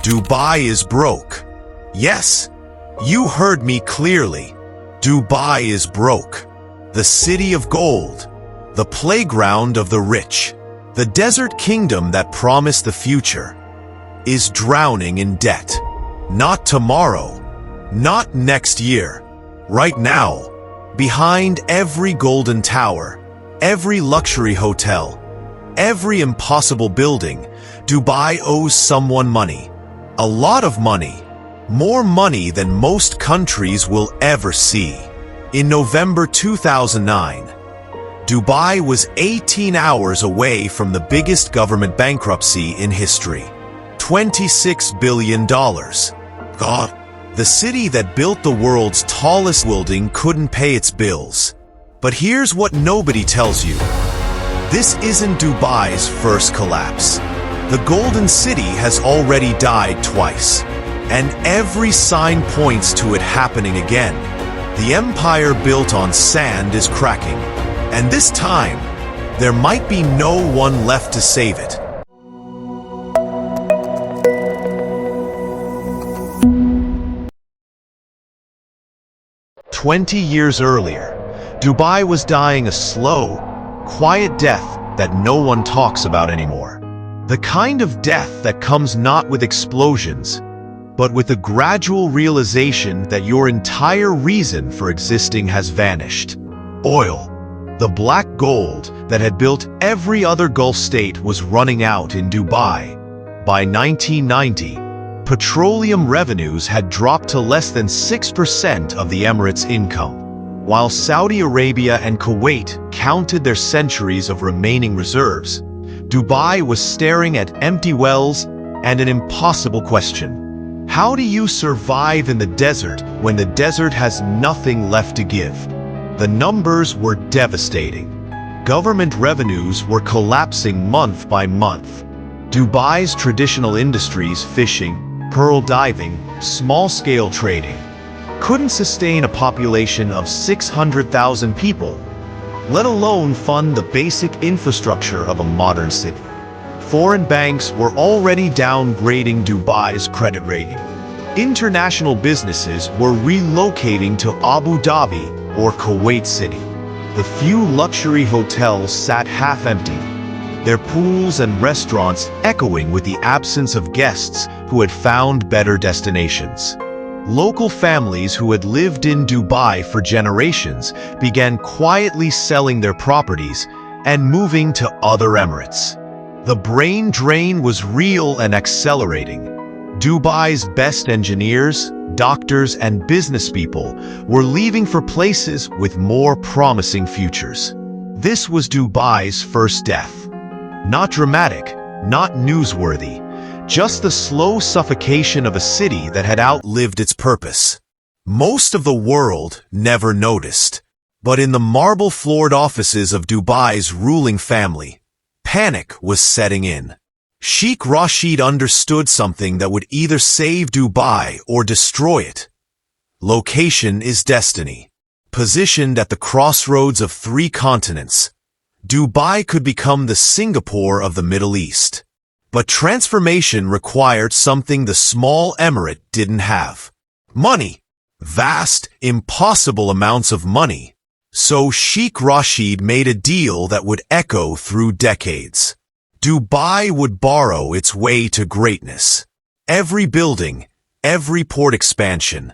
Dubai is broke. Yes, you heard me clearly. Dubai is broke. The city of gold, the playground of the rich, the desert kingdom that promised the future, is drowning in debt. Not tomorrow, not next year, right now. Behind every golden tower, every luxury hotel, every impossible building, Dubai owes someone money. A lot of money. More money than most countries will ever see. In November 2009, Dubai was 18 hours away from the biggest government bankruptcy in history. $26 billion. God. The city that built the world's tallest building couldn't pay its bills. But here's what nobody tells you. This isn't Dubai's first collapse. The Golden City has already died twice, and every sign points to it happening again. The empire built on sand is cracking, and this time, there might be no one left to save it. "20 years earlier, Dubai was dying a slow, quiet death that no one talks about anymore. The kind of death that comes not with explosions, but with the gradual realization that your entire reason for existing has vanished. Oil, the black gold that had built every other Gulf state, was running out in Dubai. By 1990, petroleum revenues had dropped to less than 6% of the Emirates' income. While Saudi Arabia and Kuwait counted their centuries of remaining reserves, Dubai was staring at empty wells and an impossible question. How do you survive in the desert when the desert has nothing left to give? The numbers were devastating. Government revenues were collapsing month by month. Dubai's traditional industries, fishing, pearl diving, small-scale trading, couldn't sustain a population of 600,000 people, let alone fund the basic infrastructure of a modern city. Foreign banks were already downgrading Dubai's credit rating. International businesses were relocating to Abu Dhabi or Kuwait City. The few luxury hotels sat half-empty, their pools and restaurants echoing with the absence of guests who had found better destinations. Local families who had lived in Dubai for generations began quietly selling their properties and moving to other Emirates. The brain drain was real and accelerating. Dubai's best engineers, doctors, and businesspeople were leaving for places with more promising futures. This was Dubai's first death. Not dramatic, not newsworthy, just the slow suffocation of a city that had outlived its purpose. Most of the world never noticed, but in the marble-floored offices of Dubai's ruling family, panic was setting in. Sheikh Rashid understood something that would either save Dubai or destroy it. Location is destiny. Positioned at the crossroads of 3 continents, Dubai could become the Singapore of the Middle East. But transformation required something the small emirate didn't have. Money. Vast, impossible amounts of money. So Sheikh Rashid made a deal that would echo through decades. Dubai would borrow its way to greatness. Every building, every port expansion,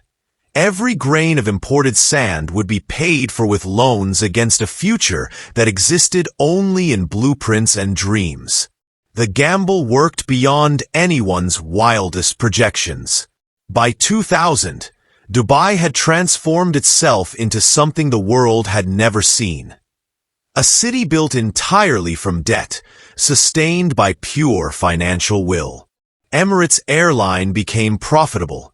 every grain of imported sand would be paid for with loans against a future that existed only in blueprints and dreams. The gamble worked beyond anyone's wildest projections. By 2000, Dubai had transformed itself into something the world had never seen. A city built entirely from debt, sustained by pure financial will. Emirates Airline became profitable,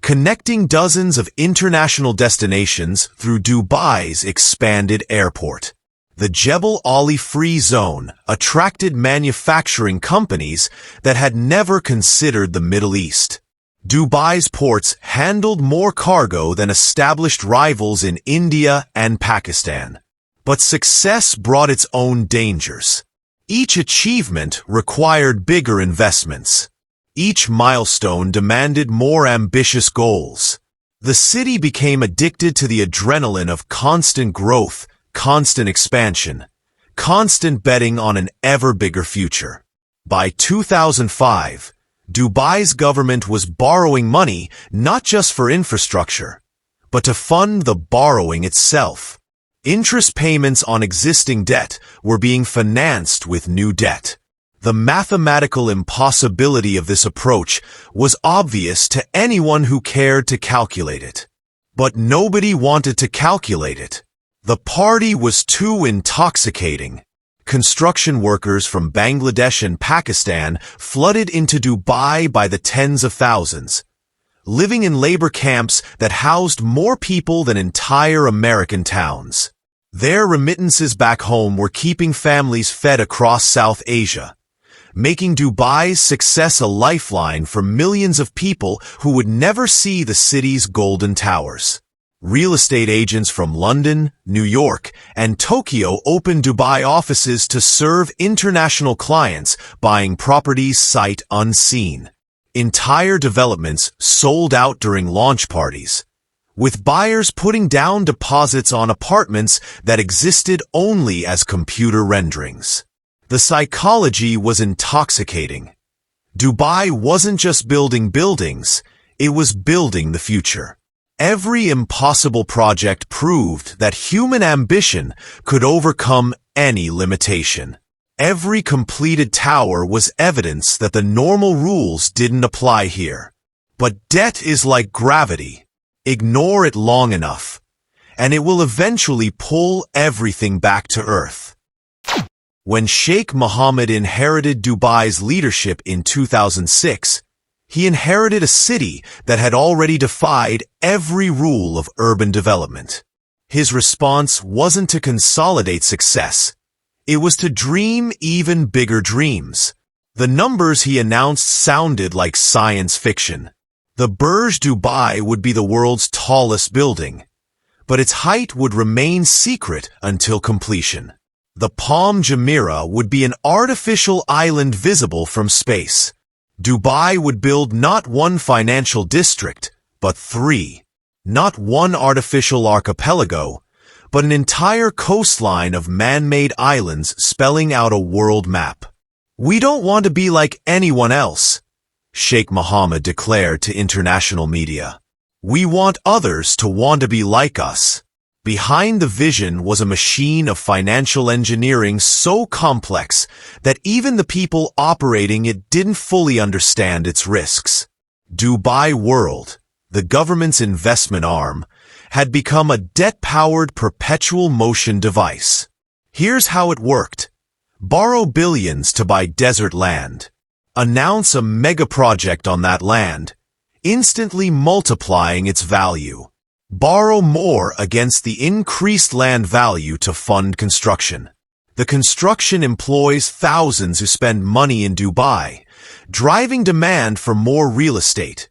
connecting dozens of international destinations through Dubai's expanded airport. The Jebel Ali Free Zone attracted manufacturing companies that had never considered the Middle East. Dubai's ports handled more cargo than established rivals in India and Pakistan. But success brought its own dangers. Each achievement required bigger investments. Each milestone demanded more ambitious goals. The city became addicted to the adrenaline of constant growth, constant expansion, constant betting on an ever bigger future. By 2005, Dubai's government was borrowing money not just for infrastructure, but to fund the borrowing itself. Interest payments on existing debt were being financed with new debt. The mathematical impossibility of this approach was obvious to anyone who cared to calculate it. But nobody wanted to calculate it. The party was too intoxicating. Construction workers from Bangladesh and Pakistan flooded into Dubai by the tens of thousands, living in labor camps that housed more people than entire American towns. Their remittances back home were keeping families fed across South Asia, making Dubai's success a lifeline for millions of people who would never see the city's golden towers. Real estate agents from London, New York, and Tokyo opened Dubai offices to serve international clients buying properties sight unseen. Entire developments sold out during launch parties, with buyers putting down deposits on apartments that existed only as computer renderings. The psychology was intoxicating. Dubai wasn't just building buildings, it was building the future. Every impossible project proved that human ambition could overcome any limitation. Every completed tower was evidence that the normal rules didn't apply here. But debt is like gravity. Ignore it long enough, and it will eventually pull everything back to earth. When Sheikh Mohammed inherited Dubai's leadership in 2006, he inherited a city that had already defied every rule of urban development. His response wasn't to consolidate success. It was to dream even bigger dreams. The numbers he announced sounded like science fiction. The Burj Dubai would be the world's tallest building, but its height would remain secret until completion. The Palm Jumeirah would be an artificial island visible from space. Dubai would build not one financial district, but three. Not one artificial archipelago, but an entire coastline of man-made islands spelling out a world map. "We don't want to be like anyone else," Sheikh Mohammed declared to international media. "We want others to want to be like us." Behind the vision was a machine of financial engineering so complex that even the people operating it didn't fully understand its risks. Dubai World, the government's investment arm, had become a debt-powered perpetual motion device. Here's how it worked. Borrow billions to buy desert land. Announce a mega project on that land, instantly multiplying its value. Borrow more against the increased land value to fund construction. The construction employs thousands who spend money in Dubai, driving demand for more real estate,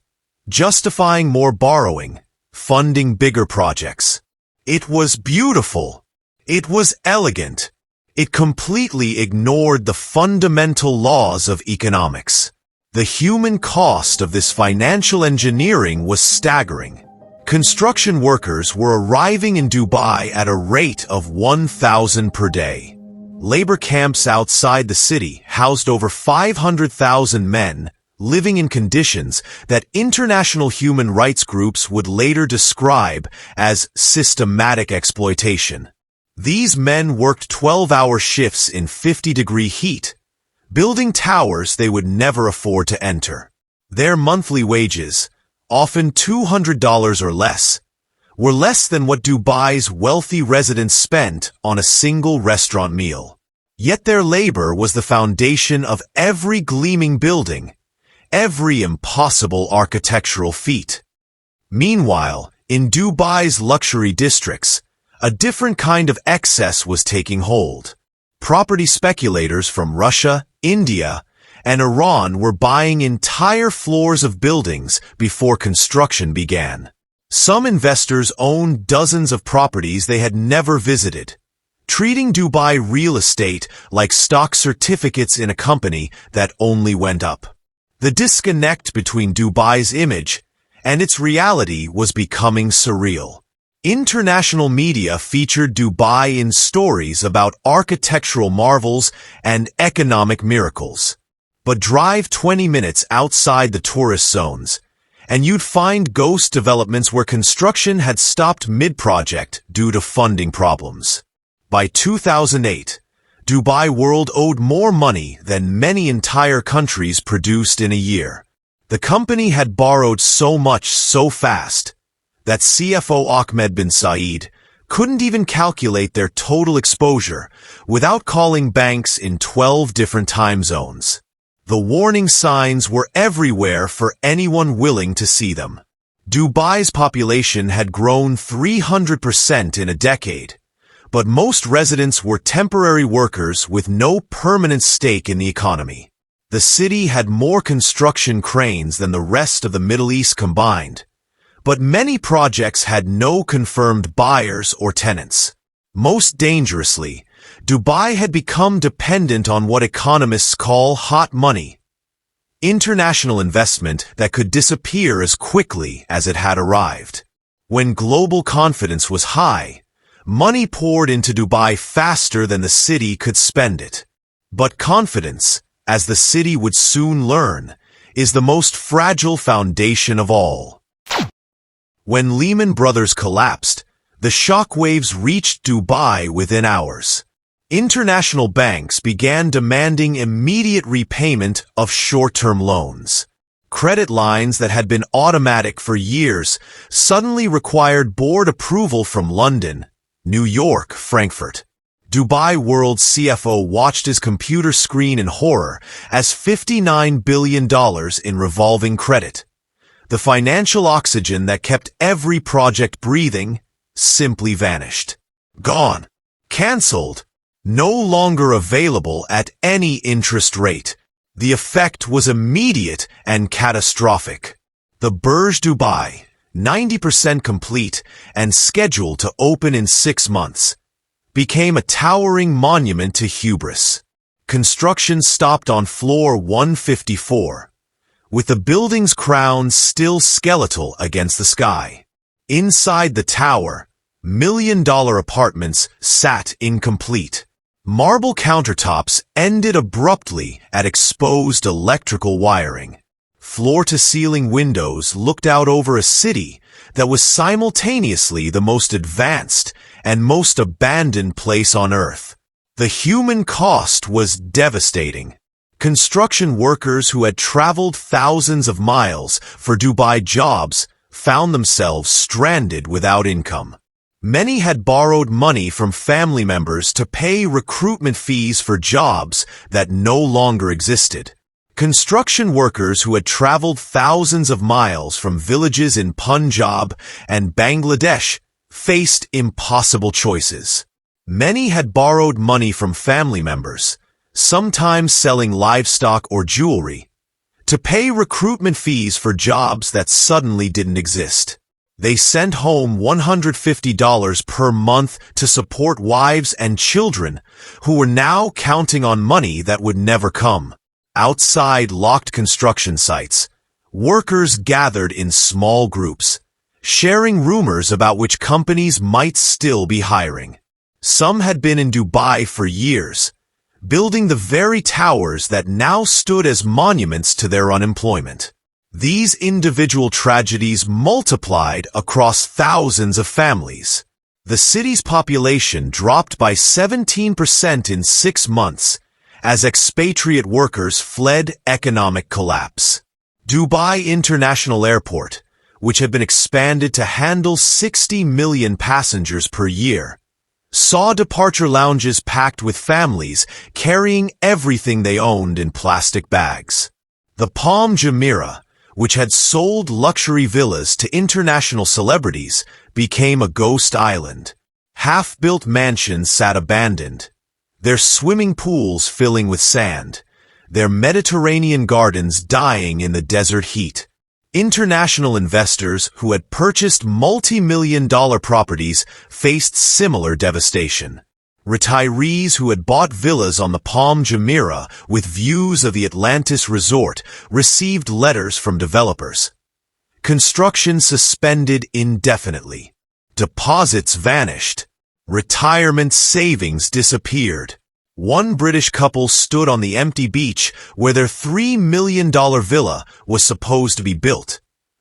justifying more borrowing, funding bigger projects. It was beautiful. It was elegant. It completely ignored the fundamental laws of economics. The human cost of this financial engineering was staggering. Construction workers were arriving in Dubai at a rate of 1,000 per day. Labor camps outside the city housed over 500,000 men, living in conditions that international human rights groups would later describe as systematic exploitation. These men worked 12-hour shifts in 50-degree heat, building towers they would never afford to enter. Their monthly wages, often $200 or less, were less than what Dubai's wealthy residents spent on a single restaurant meal. Yet their labor was the foundation of every gleaming building, every impossible architectural feat. Meanwhile, in Dubai's luxury districts, a different kind of excess was taking hold. Property speculators from Russia, India, and Iran were buying entire floors of buildings before construction began. Some investors owned dozens of properties they had never visited, treating Dubai real estate like stock certificates in a company that only went up. The disconnect between Dubai's image and its reality was becoming surreal. International media featured Dubai in stories about architectural marvels and economic miracles. But drive 20 minutes outside the tourist zones, and you'd find ghost developments where construction had stopped mid-project due to funding problems. By 2008, Dubai World owed more money than many entire countries produced in a year. The company had borrowed so much so fast that CFO Ahmed bin Saeed couldn't even calculate their total exposure without calling banks in 12 different time zones. The warning signs were everywhere for anyone willing to see them. Dubai's population had grown 300% in a decade, but most residents were temporary workers with no permanent stake in the economy. The city had more construction cranes than the rest of the Middle East combined, but many projects had no confirmed buyers or tenants. Most dangerously, Dubai had become dependent on what economists call hot money, international investment that could disappear as quickly as it had arrived. When global confidence was high, money poured into Dubai faster than the city could spend it. But confidence, as the city would soon learn, is the most fragile foundation of all. When Lehman Brothers collapsed, the shockwaves reached Dubai within hours. International banks began demanding immediate repayment of short-term loans. Credit lines that had been automatic for years suddenly required board approval from London, New York, Frankfurt. Dubai World CFO watched his computer screen in horror as $59 billion in revolving credit, the financial oxygen that kept every project breathing, simply vanished. Gone. Cancelled. No longer available at any interest rate. The effect was immediate and catastrophic. The Burj Dubai, 90% complete and scheduled to open in 6 months, became a towering monument to hubris. Construction stopped on floor 154, with the building's crown still skeletal against the sky. Inside the tower, million-dollar apartments sat incomplete. Marble countertops ended abruptly at exposed electrical wiring. Floor-to-ceiling windows looked out over a city that was simultaneously the most advanced and most abandoned place on Earth. The human cost was devastating. Construction workers who had traveled thousands of miles for Dubai jobs found themselves stranded without income. Many had borrowed money from family members to pay recruitment fees for jobs that no longer existed. Construction workers who had traveled thousands of miles from villages in Punjab and Bangladesh faced impossible choices. Many had borrowed money from family members, sometimes selling livestock or jewelry, to pay recruitment fees for jobs that suddenly didn't exist. They sent home $150 per month to support wives and children who were now counting on money that would never come. Outside locked construction sites, workers gathered in small groups, sharing rumors about which companies might still be hiring. Some had been in Dubai for years, building the very towers that now stood as monuments to their unemployment. These individual tragedies multiplied across thousands of families. The city's population dropped by 17% in 6 months as expatriate workers fled economic collapse. Dubai International Airport, which had been expanded to handle 60 million passengers per year, saw departure lounges packed with families carrying everything they owned in plastic bags. The Palm Jumeirah, which had sold luxury villas to international celebrities, became a ghost island. Half-built mansions sat abandoned, their swimming pools filling with sand, their Mediterranean gardens dying in the desert heat. International investors who had purchased multi-million-dollar properties faced similar devastation. Retirees who had bought villas on the Palm Jumeirah with views of the Atlantis resort received letters from developers. Construction suspended indefinitely. Deposits vanished. Retirement savings disappeared. One British couple stood on the empty beach where their $3 million villa was supposed to be built,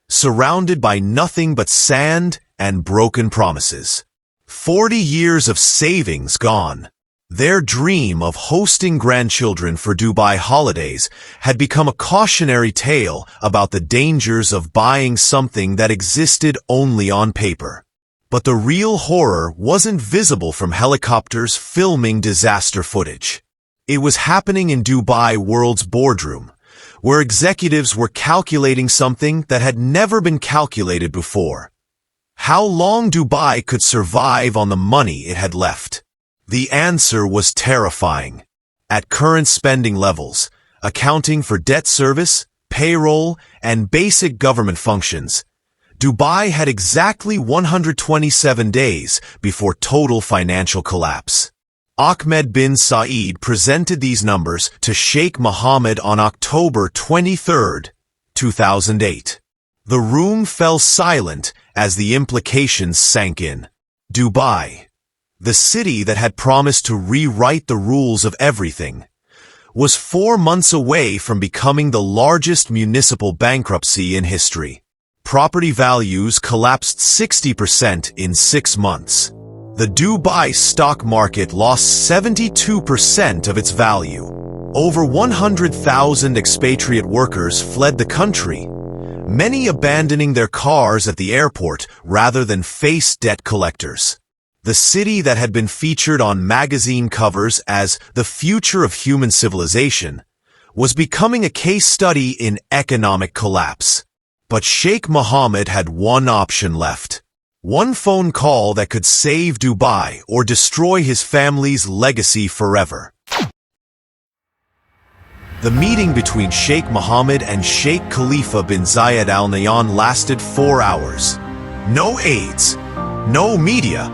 surrounded by nothing but sand and broken promises. 40 years of savings gone. Their dream of hosting grandchildren for Dubai holidays had become a cautionary tale about the dangers of buying something that existed only on paper. But the real horror wasn't visible from helicopters filming disaster footage. It was happening in Dubai World's boardroom, where executives were calculating something that had never been calculated before. How long Dubai could survive on the money it had left? The answer was terrifying. At current spending levels, accounting for debt service, payroll, and basic government functions, Dubai had exactly 127 days before total financial collapse. Ahmed bin Saeed presented these numbers to Sheikh Mohammed on October 23, 2008. The room fell silent as the implications sank in. Dubai, the city that had promised to rewrite the rules of everything, was 4 months away from becoming the largest municipal bankruptcy in history. Property values collapsed 60% in 6 months. The Dubai stock market lost 72% of its value. Over 100,000 expatriate workers fled the country, many abandoning their cars at the airport rather than face debt collectors. The city that had been featured on magazine covers as the future of human civilization was becoming a case study in economic collapse. But Sheikh Mohammed had one option left. One phone call that could save Dubai or destroy his family's legacy forever. The meeting between Sheikh Mohammed and Sheikh Khalifa bin Zayed Al Nahyan lasted 4 hours. No aides, no media,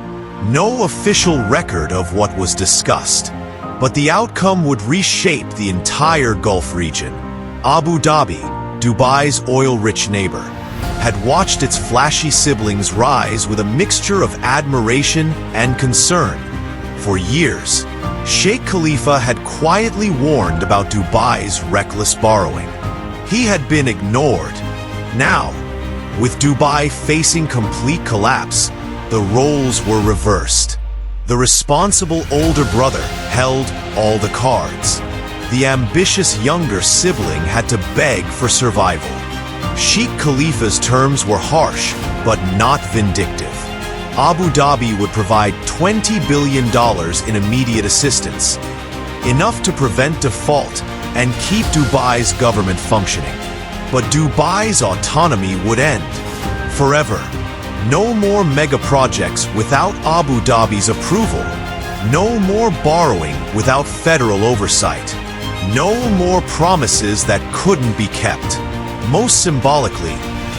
no official record of what was discussed. But the outcome would reshape the entire Gulf region. Abu Dhabi, Dubai's oil-rich neighbor, had watched its flashy siblings rise with a mixture of admiration and concern. For years, Sheikh Khalifa had quietly warned about Dubai's reckless borrowing. He had been ignored. Now, with Dubai facing complete collapse, the roles were reversed. The responsible older brother held all the cards. The ambitious younger sibling had to beg for survival. Sheikh Khalifa's terms were harsh, but not vindictive. Abu Dhabi would provide $20 billion in immediate assistance, enough to prevent default and keep Dubai's government functioning. But Dubai's autonomy would end forever. No more mega projects without Abu Dhabi's approval. No more borrowing without federal oversight. No more promises that couldn't be kept. Most symbolically,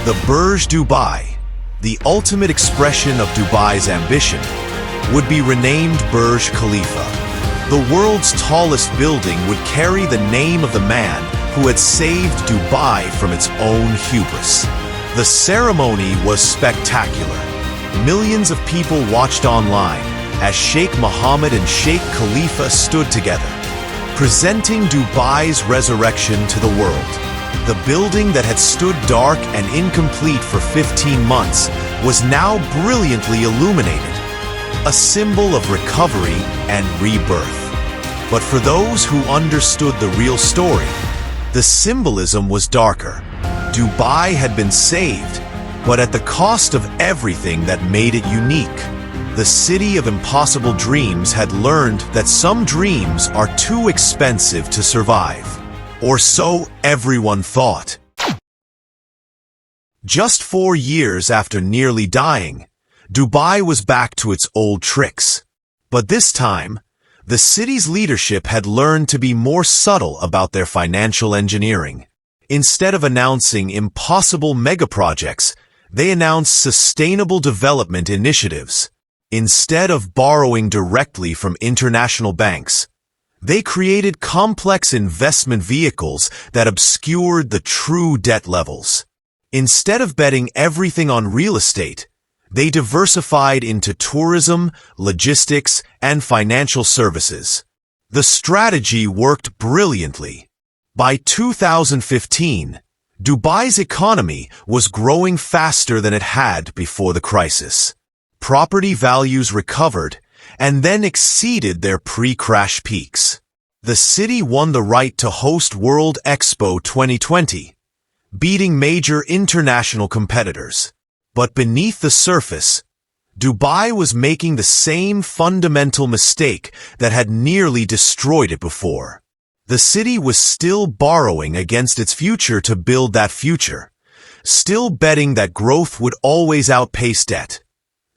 the Burj Dubai, the ultimate expression of Dubai's ambition, would be renamed Burj Khalifa. The world's tallest building would carry the name of the man who had saved Dubai from its own hubris. The ceremony was spectacular. Millions of people watched online as Sheikh Mohammed and Sheikh Khalifa stood together, presenting Dubai's resurrection to the world. The building that had stood dark and incomplete for 15 months was now brilliantly illuminated, a symbol of recovery and rebirth. But for those who understood the real story, the symbolism was darker. Dubai had been saved, but at the cost of everything that made it unique. The city of impossible dreams had learned that some dreams are too expensive to survive. Or so everyone thought. Just 4 years after nearly dying, Dubai was back to its old tricks. But this time, the city's leadership had learned to be more subtle about their financial engineering. Instead of announcing impossible megaprojects, they announced sustainable development initiatives. Instead of borrowing directly from international banks, they created complex investment vehicles that obscured the true debt levels. Instead of betting everything on real estate, they diversified into tourism, logistics, and financial services. The strategy worked brilliantly. By 2015, Dubai's economy was growing faster than it had before the crisis. Property values recovered and then exceeded their pre-crash peaks. The city won the right to host World Expo 2020, beating major international competitors. But beneath the surface, Dubai was making the same fundamental mistake that had nearly destroyed it before. The city was still borrowing against its future to build that future, still betting that growth would always outpace debt,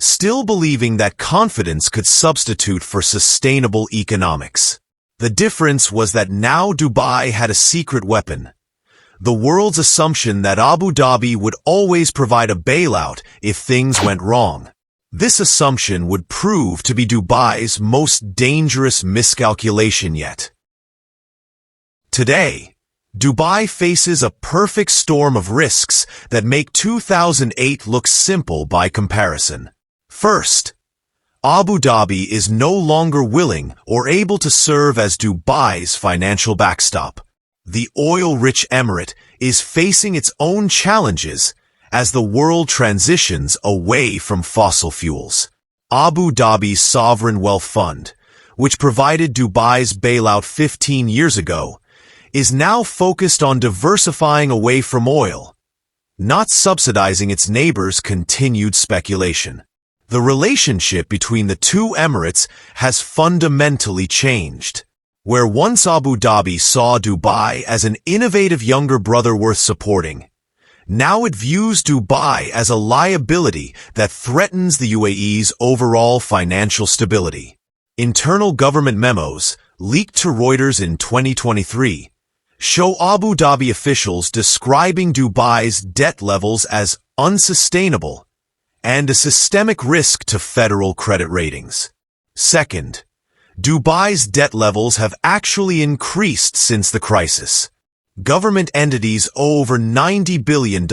still believing that confidence could substitute for sustainable economics. The difference was that now Dubai had a secret weapon: the world's assumption that Abu Dhabi would always provide a bailout if things went wrong. This assumption would prove to be Dubai's most dangerous miscalculation yet. Today, Dubai faces a perfect storm of risks that make 2008 look simple by comparison. First, Abu Dhabi is no longer willing or able to serve as Dubai's financial backstop. The oil-rich emirate is facing its own challenges as the world transitions away from fossil fuels. Abu Dhabi's sovereign wealth fund, which provided Dubai's bailout 15 years ago, is now focused on diversifying away from oil, not subsidizing its neighbors' continued speculation. The relationship between the two emirates has fundamentally changed. Where once Abu Dhabi saw Dubai as an innovative younger brother worth supporting, now it views Dubai as a liability that threatens the UAE's overall financial stability. Internal government memos, leaked to Reuters in 2023, show Abu Dhabi officials describing Dubai's debt levels as unsustainable and a systemic risk to federal credit ratings. Second, Dubai's debt levels have actually increased since the crisis. Government entities owe over $90 billion,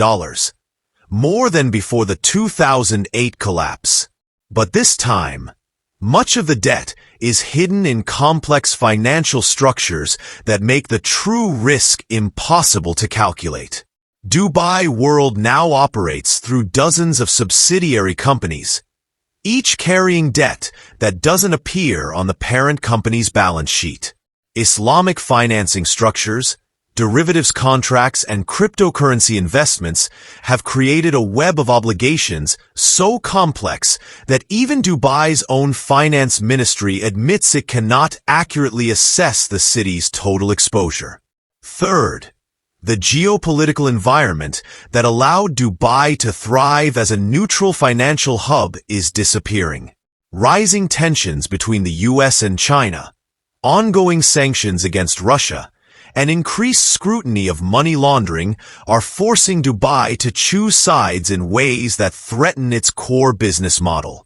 more than before the 2008 collapse. But this time, much of the debt is hidden in complex financial structures that make the true risk impossible to calculate. Dubai World now operates through dozens of subsidiary companies, each carrying debt that doesn't appear on the parent company's balance sheet. Islamic financing structures, derivatives contracts, and cryptocurrency investments have created a web of obligations so complex that even Dubai's own finance ministry admits it cannot accurately assess the city's total exposure. Third, the geopolitical environment that allowed Dubai to thrive as a neutral financial hub is disappearing. Rising tensions between the US and China, ongoing sanctions against Russia, and increased scrutiny of money laundering are forcing Dubai to choose sides in ways that threaten its core business model.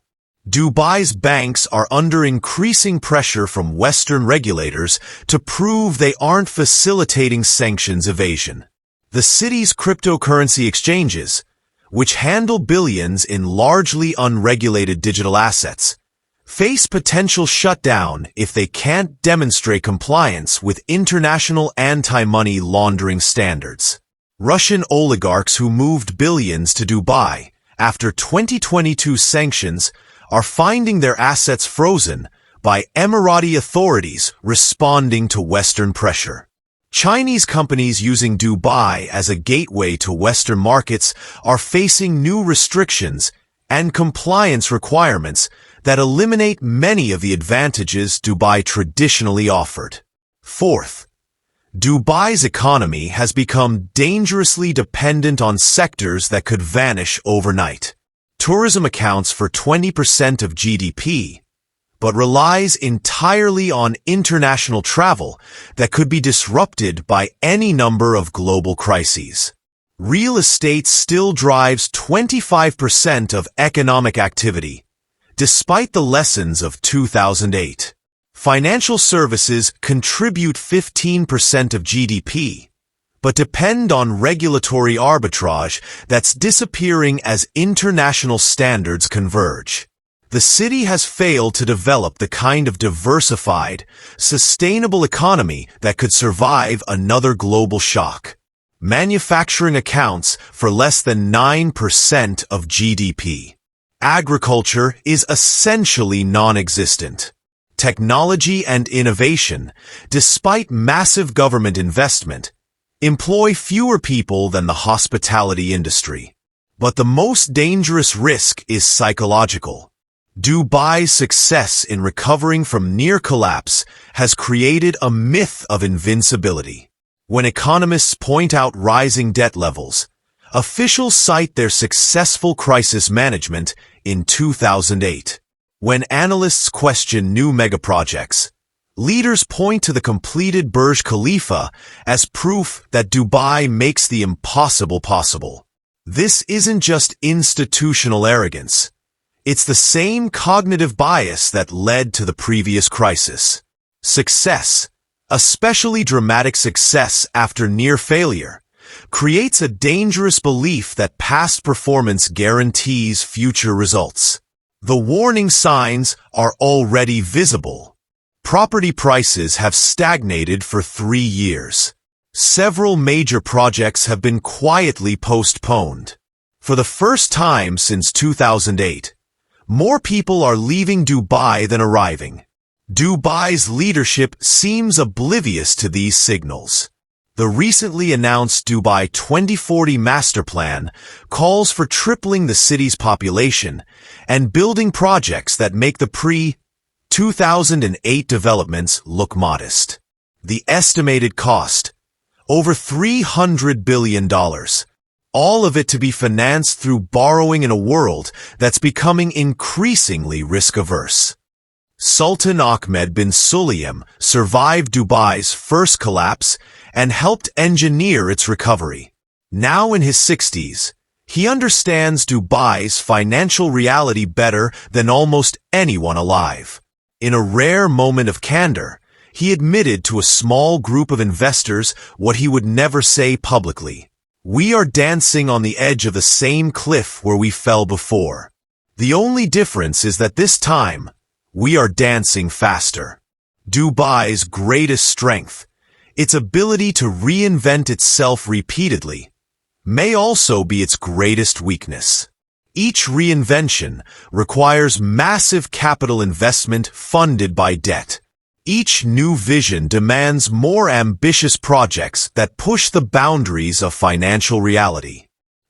Dubai's banks are under increasing pressure from Western regulators to prove they aren't facilitating sanctions evasion. The city's cryptocurrency exchanges, which handle billions in largely unregulated digital assets, face potential shutdown if they can't demonstrate compliance with international anti-money laundering standards. Russian oligarchs who moved billions to Dubai after 2022 sanctions are finding their assets frozen by Emirati authorities responding to Western pressure. Chinese companies using Dubai as a gateway to Western markets are facing new restrictions and compliance requirements that eliminate many of the advantages Dubai traditionally offered. Fourth, Dubai's economy has become dangerously dependent on sectors that could vanish overnight. Tourism accounts for 20% of GDP, but relies entirely on international travel that could be disrupted by any number of global crises. Real estate still drives 25% of economic activity, Despite the lessons of 2008, financial services contribute 15% of GDP, but depend on regulatory arbitrage that's disappearing as international standards converge. The city has failed to develop the kind of diversified, sustainable economy that could survive another global shock. Manufacturing accounts for less than 9% of GDP. Agriculture is essentially non-existent. Technology and innovation, despite massive government investment, employ fewer people than the hospitality industry. But the most dangerous risk is psychological. Dubai's success in recovering from near collapse has created a myth of invincibility. When economists point out rising debt levels, officials cite their successful crisis management in 2008. When analysts question new megaprojects, leaders point to the completed Burj Khalifa as proof that Dubai makes the impossible possible. This isn't just institutional arrogance. It's the same cognitive bias that led to the previous crisis. Success, especially dramatic success after near failure, creates a dangerous belief that past performance guarantees future results. The warning signs are already visible. Property prices have stagnated for 3 years. Several major projects have been quietly postponed. For the first time since 2008, more people are leaving Dubai than arriving. Dubai's leadership seems oblivious to these signals. The recently announced Dubai 2040 master plan calls for tripling the city's population and building projects that make the pre-2008 developments look modest. The estimated cost, over $300 billion, all of it to be financed through borrowing in a world that's becoming increasingly risk-averse. Sultan Ahmed bin Sulayem survived Dubai's first collapse and helped engineer its recovery. Now in his 60s, he understands Dubai's financial reality better than almost anyone alive. In a rare moment of candor, he admitted to a small group of investors what he would never say publicly. "We are dancing on the edge of the same cliff where we fell before. The only difference is that this time, we are dancing faster." Dubai's greatest strength, its ability to reinvent itself repeatedly, may also be its greatest weakness. Each reinvention requires massive capital investment funded by debt. Each new vision demands more ambitious projects that push the boundaries of financial reality.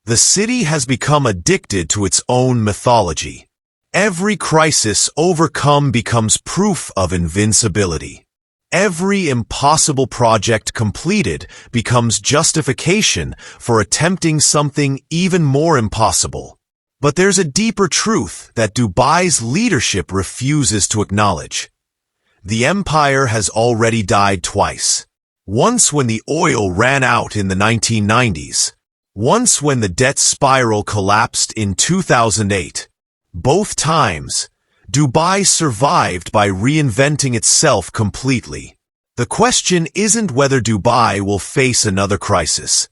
The city has become addicted to its own mythology. Every crisis overcome becomes proof of invincibility. Every impossible project completed becomes justification for attempting something even more impossible. But there's a deeper truth that Dubai's leadership refuses to acknowledge. The empire has already died twice. Once when the oil ran out in the 1990s. Once when the debt spiral collapsed in 2008. Both times, Dubai survived by reinventing itself completely. The question isn't whether Dubai will face another crisis.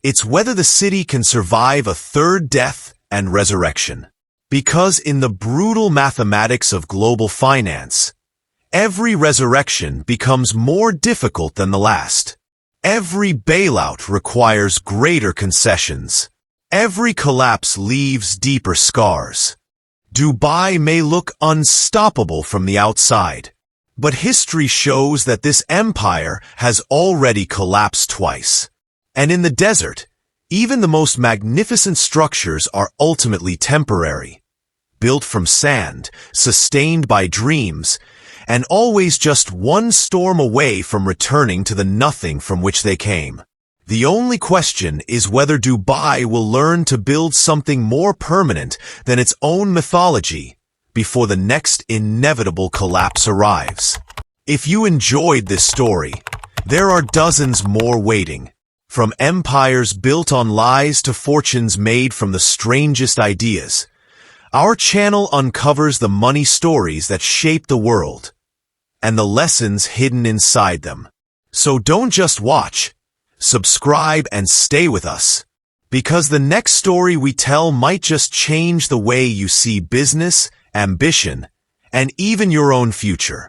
It's whether the city can survive a third death and resurrection. Because in the brutal mathematics of global finance, every resurrection becomes more difficult than the last. Every bailout requires greater concessions. Every collapse leaves deeper scars. Dubai may look unstoppable from the outside, but history shows that this empire has already collapsed twice. And in the desert, even the most magnificent structures are ultimately temporary, built from sand, sustained by dreams, and always just one storm away from returning to the nothing from which they came. The only question is whether Dubai will learn to build something more permanent than its own mythology before the next inevitable collapse arrives. If you enjoyed this story, there are dozens more waiting. From empires built on lies to fortunes made from the strangest ideas, Our channel uncovers the money stories that shape the world and the lessons hidden inside them. So don't just watch, subscribe and stay with us, because the next story we tell might just change the way you see business, ambition, and even your own future.